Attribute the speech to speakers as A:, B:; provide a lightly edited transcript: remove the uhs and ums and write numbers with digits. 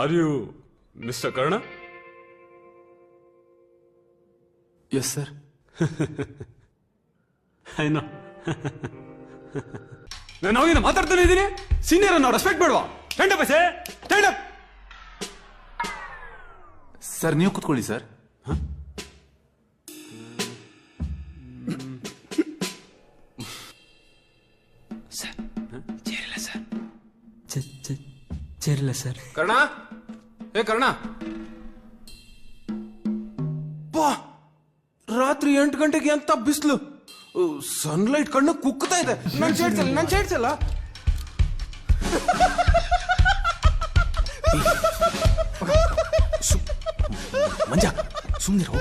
A: R you mister Karna?
B: Yes sir.
A: ಏನೋ ನಾನು ಅವಾಗಿನ ಮಾತಾಡ್ತಾನೆ ಇದ್ದೀನಿ. ಸೀನಿಯರ್ ಅನ್ನು ರೆಸ್ಪೆಕ್ಟ್ ಬೇಡವಾ? Stand up say, stand up.
B: Sir ನೀವು ಕೂತ್ಕೊಳ್ಳಿ ಸರ್.
C: ಸೇರಿಲ್ಲ ಸರ್.
D: ಕರ್ಣ, ಏ ಕರ್ಣ, ಬಾ. ರಾತ್ರಿ 8 ಗಂಟೆಗೆ ಅಂತ ಬಿಸಿಲು, ಸನ್ಲೈಟ್ ಕಣ್ಣು ಕುಕ್ತಾ ಇದೆ. ನನ್ ಚೇಡ್ಸಲ್ಲ.
B: ಮಂಜ ಸುಮ್ಮನಿರೋ.